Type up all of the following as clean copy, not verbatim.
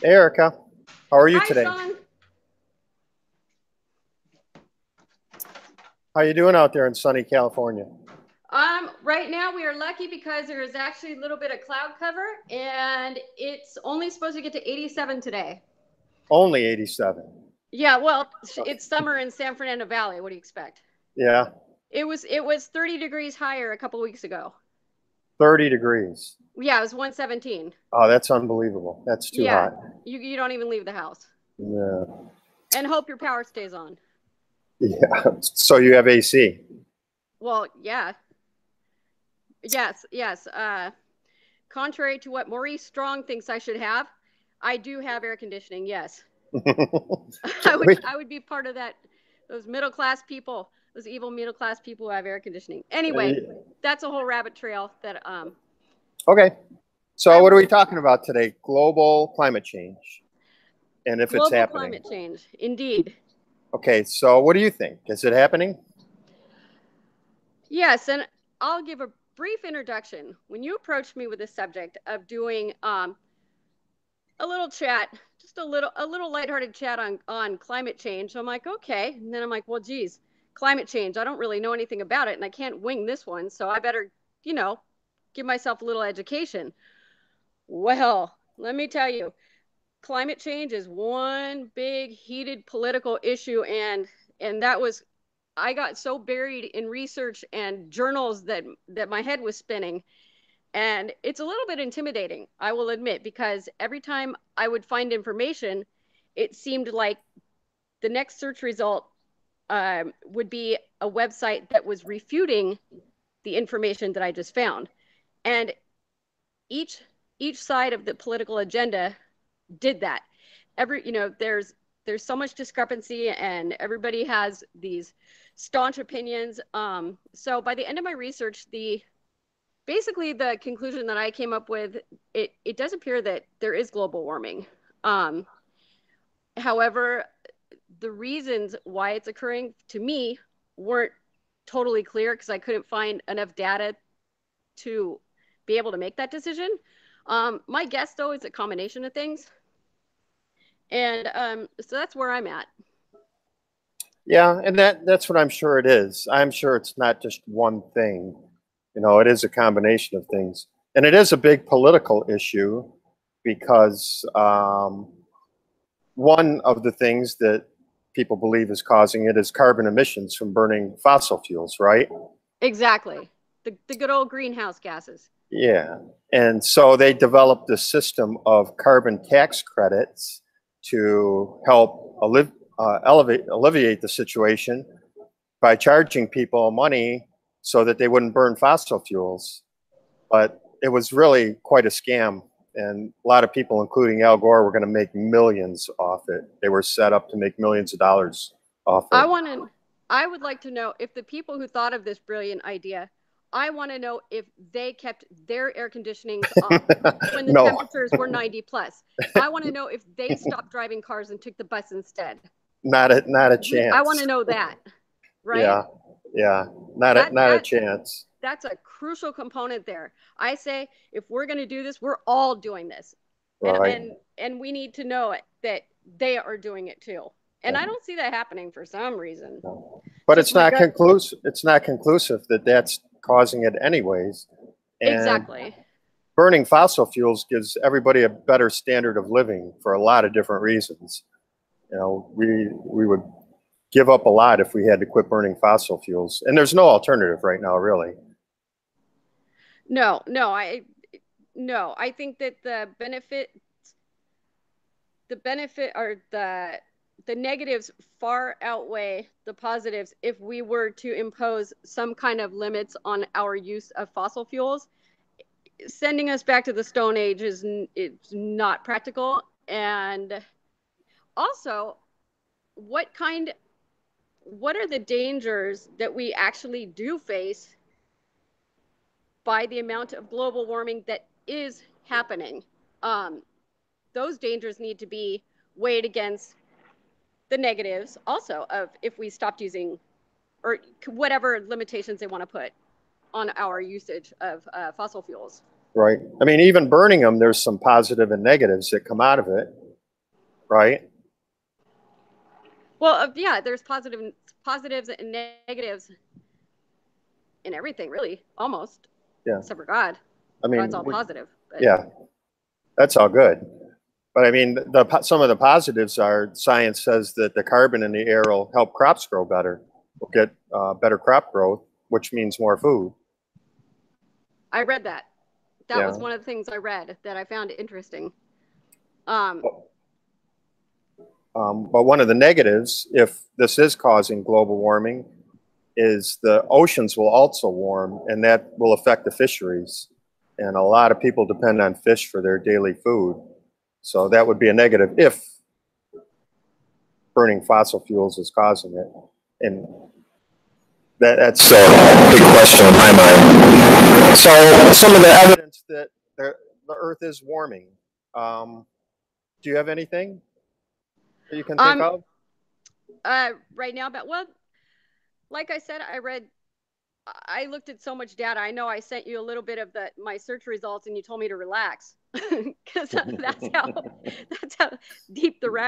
Hey, Erica. How are you Hi, today? Sean. How you doing out there in sunny California? Right now we are lucky because there is actually a little bit of cloud cover and it's only supposed to get to 87 today. Only 87. Yeah, well, Okay. it's summer in San Fernando Valley. What do you expect? Yeah, It was 30 degrees higher a couple weeks ago. 30 degrees. Yeah, it was 117. Oh, that's unbelievable. That's too Yeah, hot. you don't even leave the house Yeah. and hope your power stays on. Yeah. So you have AC. Well, yeah. Yes, yes. Contrary to what Maurice Strong thinks I should have, I do have air conditioning. Yes. So I would be part of that, those middle class people, those evil middle class people who have air conditioning. Anyway, that's a whole rabbit trail that okay. So I what are won't. we talking about today? Global climate change and if it's Global happening. climate change, indeed. Okay, so what do you think? Is it happening? Yes, and I'll give a brief introduction. When you approached me with the subject of doing a little chat, just a little lighthearted chat on climate change, I'm like, okay. And then I'm like, well, geez, climate change. I don't really know anything about it, and I can't wing this one, so I better, you know, give myself a little education. Well, let me tell you, climate change is one big heated political issue, and that was, I got so buried in research and journals that my head was spinning, and it's a little bit intimidating, I will admit, because every time I would find information, it seemed like the next search result would be a website that was refuting the information that I just found, and each each side of the political agenda did that. There's so much discrepancy and everybody has these staunch opinions. So by the end of my research, the basically the conclusion that I came up with, it does appear that there is global warming. um, However, the reasons why it's occurring to me weren't totally clear because I couldn't find enough data to be able to make that decision. My guess though is a combination of things, and so that's where I'm at. Yeah, and that's what I'm sure it is. I'm sure it's not just one thing. It is a combination of things. And it is a big political issue because one of the things that people believe is causing it is carbon emissions from burning fossil fuels, right? Exactly. The good old greenhouse gases. Yeah. And so they developed a system of carbon tax credits to help alleviate the situation by charging people money so that they wouldn't burn fossil fuels. But it was really quite a scam. And a lot of people, including Al Gore, were going to make millions off it. They were set up to make millions of dollars off I it. want to I would like to know if the people who thought of this brilliant idea, I want to know if they kept their air conditionings on when the No, temperatures were 90 plus. I want to know if they stopped driving cars and took the bus instead. not a I want to chance. know that, right? Yeah, yeah, not a That not a that chance. that's a crucial component there. I say if we're going to do this, we're all doing this. And Right. and and we need to know it, that they are doing it too. And I don't see that happening for some reason. But Just it's my not gut. conclusive. It's not conclusive that that's causing it anyways. And Exactly. burning fossil fuels gives everybody a better standard of living for a lot of different reasons. We would give up a lot if we had to quit burning fossil fuels, and there's no alternative right now, really. No, no, no. I think that the benefit or the negatives far outweigh the positives if we were to impose some kind of limits on our use of fossil fuels. Sending us back to the Stone Age is it's not practical. And also, what kind what are the dangers that we actually do face by the amount of global warming that is happening? Um, those dangers need to be weighed against the negatives also of if we stopped using or whatever limitations they want to put on our usage of fossil fuels. Right. I mean, even burning them, there's some positive and negatives that come out of it. right? Well, yeah, there's positives and negatives in everything, really, almost. Yeah. Except for God. I mean, God's all positive. But yeah, that's all good. But I mean, some of the positives are science says that the carbon in the air will help crops grow better. We'll get better crop growth, which means more food. I read that. That Yeah. was one of the things I read that I found interesting. Um, But one of the negatives, if this is causing global warming, is the oceans will also warm, and that will affect the fisheries. And a lot of people depend on fish for their daily food. So that would be a negative if burning fossil fuels is causing it. And that's a big question in my mind. So some of the evidence that the Earth is warming. Do you have anything that you can think of? right now, but well, like I said, I looked at so much data. I know I sent you a little bit of my search results, and you told me to relax because that's how deep down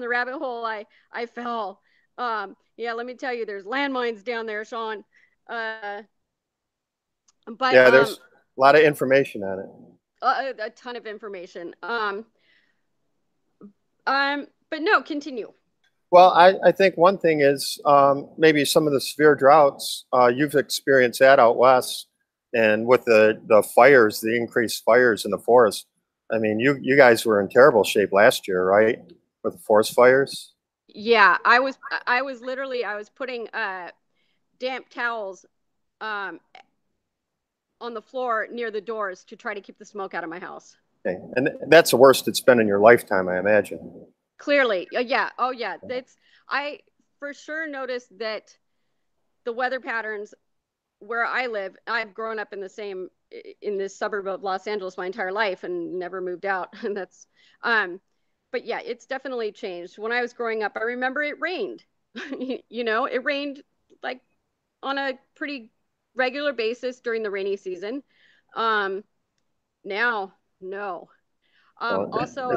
the rabbit hole I fell. Yeah, let me tell you, there's landmines down there, Sean. But yeah, there's a lot of information on it. A ton of information. But no, continue. Well, I think one thing is maybe some of the severe droughts. You've experienced that out west, and with the fires, the increased fires in the forest. I mean, you guys were in terrible shape last year, right? With the forest fires. Yeah, I was putting damp towels on the floor near the doors to try to keep the smoke out of my house. Okay, and that's the worst it's been in your lifetime, I imagine. Clearly, yeah. Oh, yeah. I for sure noticed that the weather patterns where I live. I've grown up in this suburb of Los Angeles my entire life and never moved out. And that's, but yeah, it's definitely changed. When I was growing up, I remember it rained. It rained like on a pretty regular basis during the rainy season. Now, no. Also,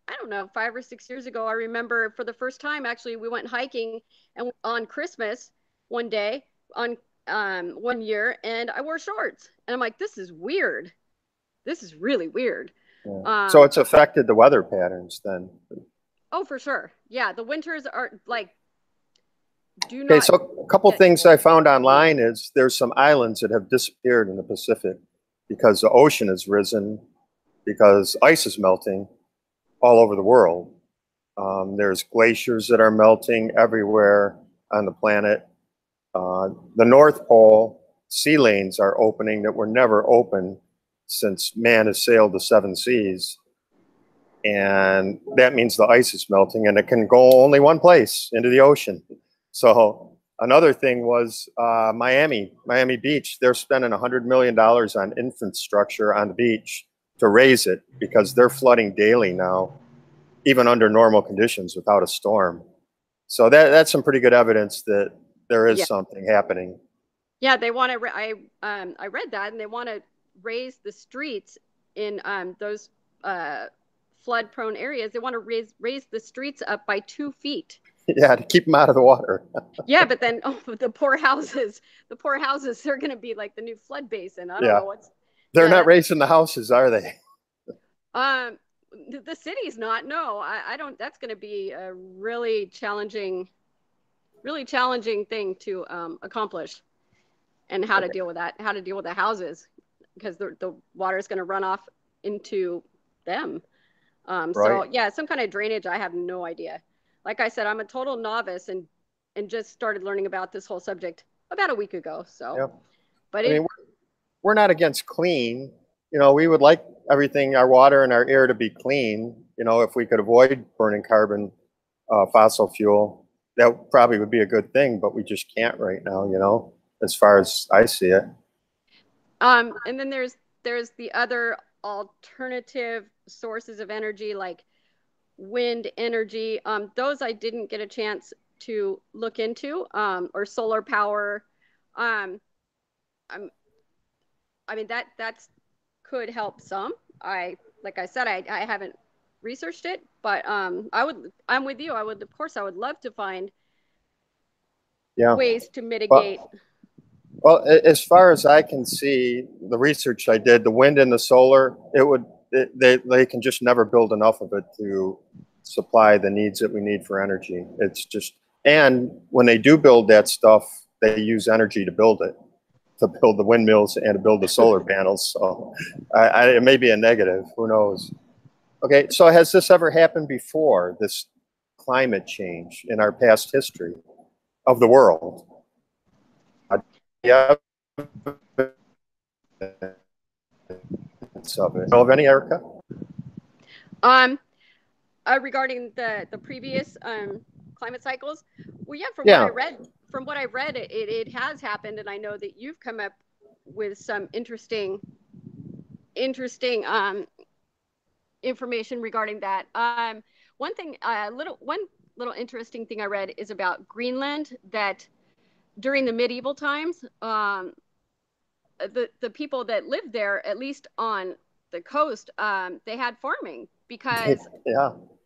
I don't know, 5 or 6 years ago, I remember for the first time, actually, we went hiking and on Christmas one day on 1 year, and I wore shorts, and I'm like, this is weird. This is really weird. Yeah. So it's affected the weather patterns then. Oh, for sure. Yeah, the winters are like Okay, so a couple things I found online is there's some islands that have disappeared in the Pacific because the ocean has risen, because ice is melting all over the world. There's glaciers that are melting everywhere on the planet. The North Pole sea lanes are opening that were never open since man has sailed the 7 seas. And that means the ice is melting and it can go only one place, into the ocean. So another thing was Miami Beach. They're spending $100 million on infrastructure on the beach to raise it because they're flooding daily now, even under normal conditions without a storm. So that's some pretty good evidence that there is something happening. Yeah, they want to. I read that, and they want to raise the streets in those flood-prone areas. They want to raise the streets up by 2 feet. Yeah, to keep them out of the water. Yeah, but then the poor houses, they're going to be like the new flood basin. I don't know what's. They're not raising the houses, are they? The city's not. No, I don't. That's going to be a really challenging thing to accomplish, and how to deal with that. How to deal with the houses, because the water is going to run off into them. So yeah, some kind of drainage. I have no idea. Like I said, I'm a total novice and just started learning about this whole subject about a week ago. So, but I mean, we're not against clean. We would like everything, our water and our air, to be clean. If we could avoid burning carbon, fossil fuel, that probably would be a good thing, but we just can't right now, as far as I see it. And then there's the other alternative sources of energy, like wind energy. Those I didn't get a chance to look into, or solar power. I mean, that could help some. Like I said, I haven't researched it, but I'm with you. Of course, I would love to find ways to mitigate. Well, as far as I can see, the research I did, the wind and the solar, they can just never build enough of it to supply the needs that we need for energy. It's just, and when they do build that stuff, they use energy to build it, to build the windmills and to build the solar panels. So it may be a negative, who knows? Okay, so has this ever happened before, this climate change in our past history of the world? Yeah. Of it. Know of any, Erica? Regarding the previous climate cycles, well, yeah, from what I read, it has happened, and I know that you've come up with some interesting information regarding that. One little interesting thing I read is about Greenland, that during the medieval times, the people that lived there, at least on the coast, they had farming because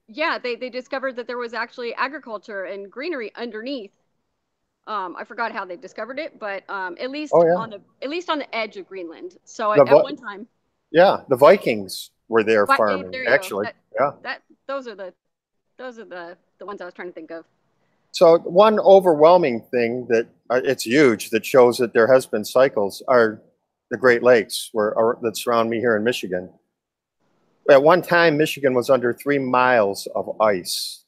they discovered that there was actually agriculture and greenery underneath. I forgot how they discovered it, but at least on the edge of Greenland. So at one time, the Vikings were there farming. Actually, those are the ones I was trying to think of. So one overwhelming thing that it's huge that shows that there has been cycles are the Great Lakes that surround me here in Michigan. At one time, Michigan was under 3 miles of ice.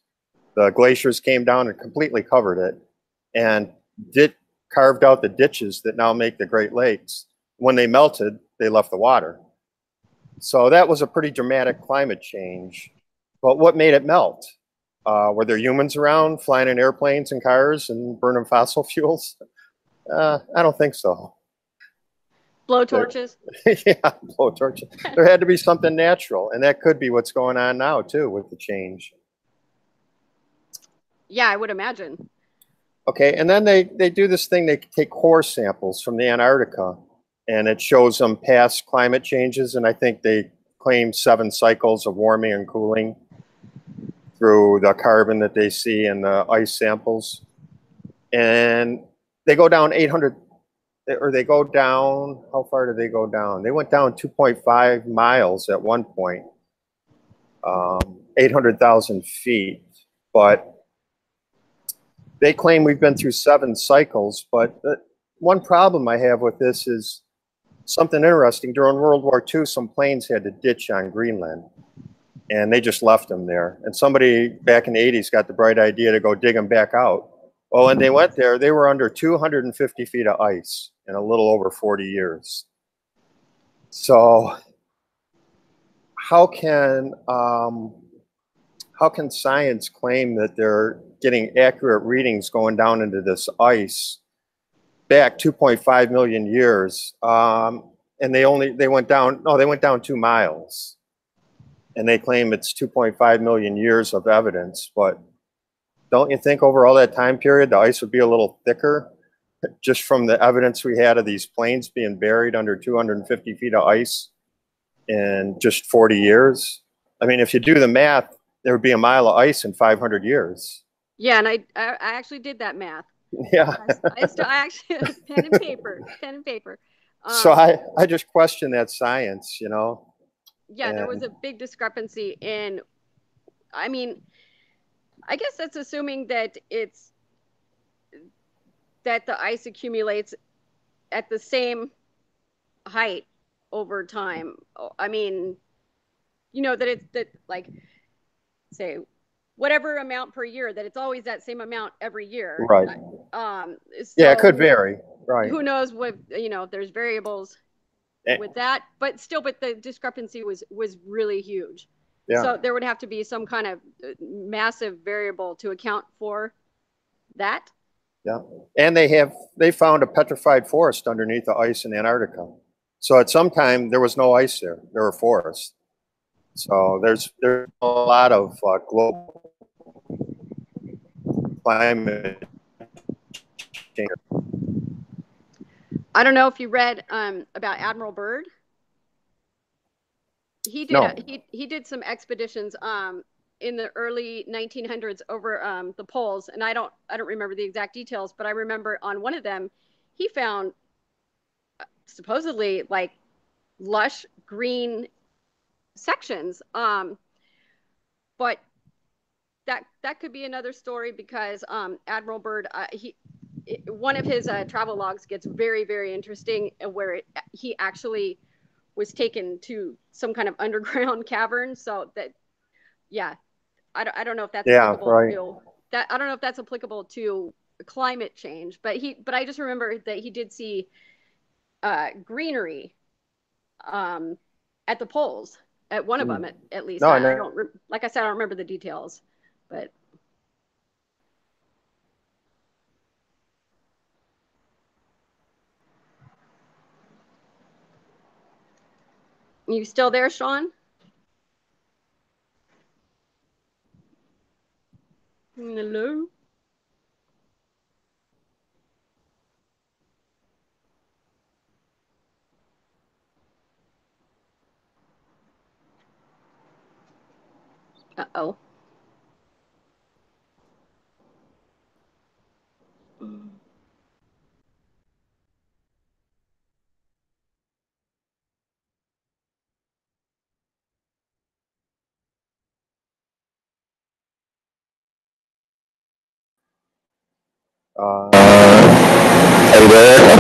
The glaciers came down and completely covered it and carved out the ditches that now make the Great Lakes. When they melted, they left the water. So that was a pretty dramatic climate change. But what made it melt? Were there humans around flying in airplanes and cars and burning fossil fuels? I don't think so. Blow torches? Yeah, blow torches. There had to be something natural, and that could be what's going on now, too, with the change. Yeah, I would imagine. Okay, and then they do this thing. They take core samples from the Antarctica, and it shows them past climate changes, and I think they claim 7 cycles of warming and cooling through the carbon that they see in the ice samples. And they go down 800, or they go down, how far did they go down? They went down 2.5 miles at one point, 800,000 feet. But they claim we've been through 7 cycles. But one problem I have with this is something interesting. During World War II, some planes had to ditch on Greenland, and they just left them there. And somebody back in the 80s got the bright idea to go dig them back out. Well, when they went there, they were under 250 feet of ice in a little over 40 years. So how can science claim that they're getting accurate readings going down into this ice back 2.5 million years? And they went down 2 miles. And they claim it's 2.5 million years of evidence. But don't you think over all that time period, the ice would be a little thicker just from the evidence we had of these planes being buried under 250 feet of ice in just 40 years? I mean, if you do the math, there would be a mile of ice in 500 years. Yeah, and I actually did that math. Yeah. I actually, pen and paper. So I just question that science, you know. Yeah, there was a big discrepancy in, I mean, I guess that's assuming that the ice accumulates at the same height over time. I mean, you know, that say whatever amount per year, that it's always that same amount every year. Right. So yeah, it could vary. Right. Who knows what, you know, there's variables with that, but the discrepancy was really huge. Yeah. So there would have to be some kind of massive variable to account for that. Yeah. And they found a petrified forest underneath the ice in Antarctica. So at some time there was no ice there. There were forests. So there's a lot of global climate change. I don't know if you read about Admiral Byrd. he did No. he did some expeditions in the early 1900s over the poles, and I don't remember the exact details, but I remember on one of them he found supposedly like lush green sections. But that could be another story, because Admiral Byrd, one of his travel logs gets very, very interesting, where he actually was taken to some kind of underground cavern. So that, yeah, I don't know if that's applicable to that. I don't know if that's applicable to climate change, but I just remember that he did see greenery at the poles, at one of them at least. No, I don't, like I said, I don't remember the details, but. You still there, Sean? Hello? Uh-oh. Are you there?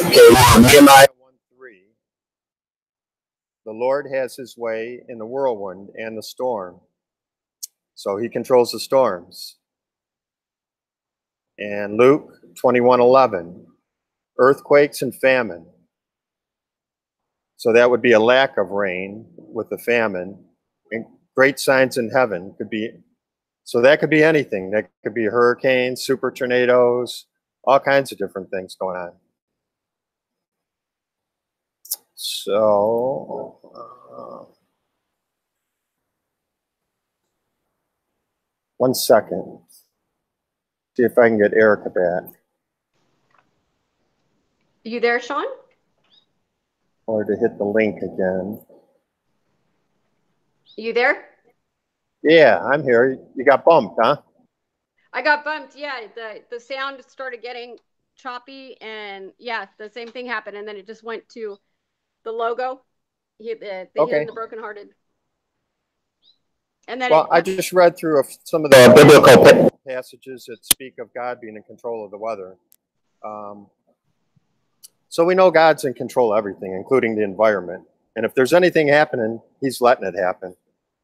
Okay, Nehemiah 1:3. The Lord has his way in the whirlwind and the storm. So he controls the storms. And Luke 21:11. Earthquakes and famine. So that would be a lack of rain with the famine. And great signs in heaven could be, so that could be anything. That could be hurricanes, super tornadoes, all kinds of different things going on. So, one second. See if I can get Erica back. You there, Sean? Or to hit the link again. You there? Yeah, I'm here. You got bumped, huh? I got bumped. Yeah, the sound started getting choppy, and yeah, the same thing happened, and then it just went to the logo, the hidden, the brokenhearted, and then I just read through some of the biblical passages that speak of God being in control of the weather. So we know God's in control of everything, including the environment. And if there's anything happening, he's letting it happen.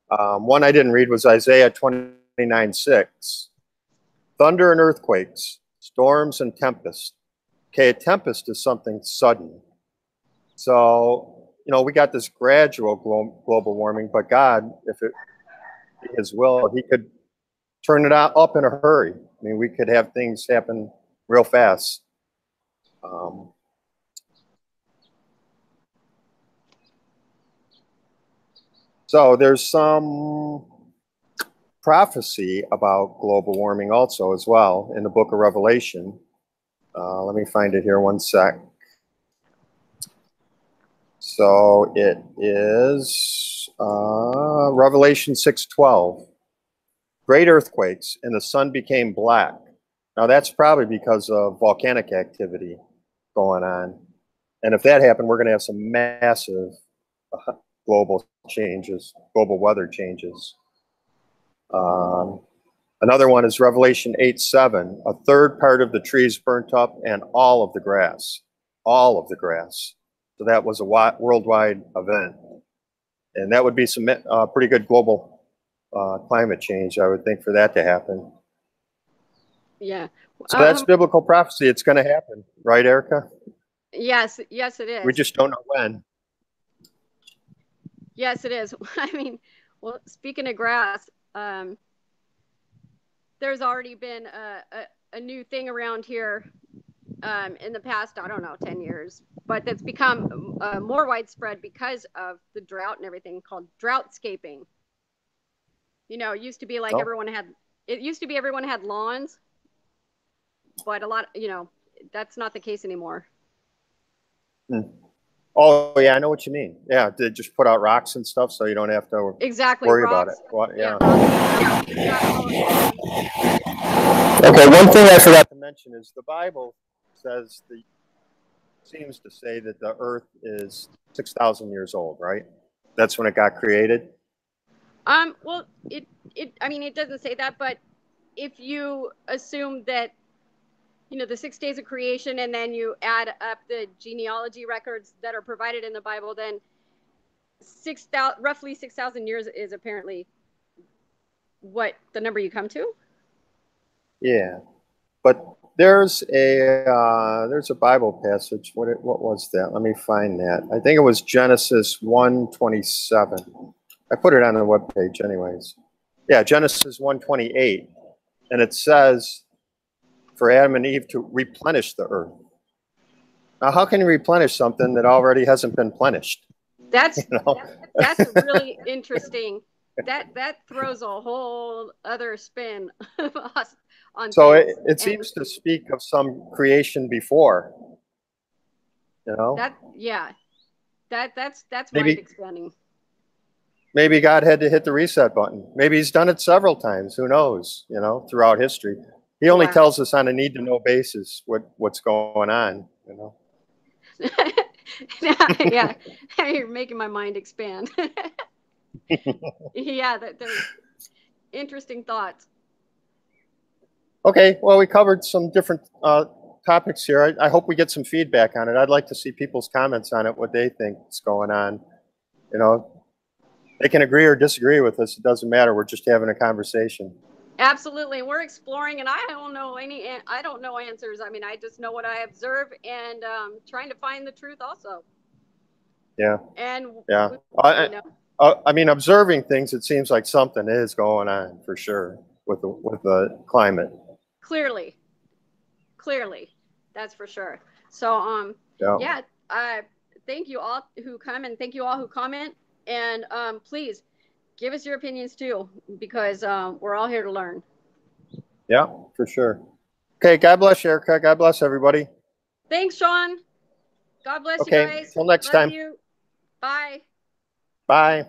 One I didn't read was Isaiah 29:6. Thunder and earthquakes, storms and tempests. Okay, a tempest is something sudden. So, we got this gradual global warming, but God, if it be his will, he could turn it up in a hurry. I mean, we could have things happen real fast. So there's some prophecy about global warming also as well in the book of Revelation. Let me find it here one sec. So it is Revelation 6:12. Great earthquakes, and the sun became black. Now that's probably because of volcanic activity going on. And if that happened, we're going to have some massive global changes, global weather changes. Another one is Revelation 8:7. A third part of the trees burnt up, and all of the grass. So that was a worldwide event. And that would be some pretty good global climate change, I would think, for that to happen. Yeah. So that's biblical prophecy. It's going to happen, right, Erica? Yes, it is. We just don't know when. Yes, it is. I mean, well, speaking of grass, there's already been a new thing around here in the past, I don't know, 10 years, but that's become more widespread because of the drought and everything, called droughtscaping. It used to be like everyone had lawns, but a lot, that's not the case anymore. Oh yeah, I know what you mean. Yeah, they just put out rocks and stuff, so you don't have to Exactly. worry Rocks. about it. Well, yeah. Okay. One thing I forgot to mention is the Bible says seems to say that the Earth is 6,000 years old, right? That's when it got created. Well, I mean, it doesn't say that, but if you assume that, you know, the 6 days of creation, and then you add up the genealogy records that are provided in the Bible, then roughly 6,000 years is apparently what the number you come to. Yeah, but there's a Bible passage. What was that? Let me find that. I think it was Genesis 1:27. I put it on the webpage anyways. Yeah, Genesis 1:28. And it says for Adam and Eve to replenish the earth. Now, how can you replenish something that already hasn't been plenished? That's that's really interesting. That throws a whole other spin on so things. it seems to speak of some creation before. You know? That's maybe, mind expanding. Maybe God had to hit the reset button. Maybe he's done it several times. Who knows? You know, throughout history. He only tells us on a need-to-know basis what's going on, you know. Yeah, you're making my mind expand. Yeah, there's interesting thoughts. Okay, well, we covered some different topics here. I hope we get some feedback on it. I'd like to see people's comments on it, what they think is going on. You know, they can agree or disagree with us. It doesn't matter. We're just having a conversation. Absolutely. We're exploring, and I don't know answers. I mean, I just know what I observe, and trying to find the truth also. Yeah. And yeah. I mean, observing things, it seems like something is going on for sure with the climate. Clearly, that's for sure. So, yeah. Thank you all who come, and thank you all who comment, and please give us your opinions too, because we're all here to learn. Yeah, for sure. Okay, God bless you, Erica. God bless everybody. Thanks, Sean. God bless you guys. Till next time. You. Bye. Bye.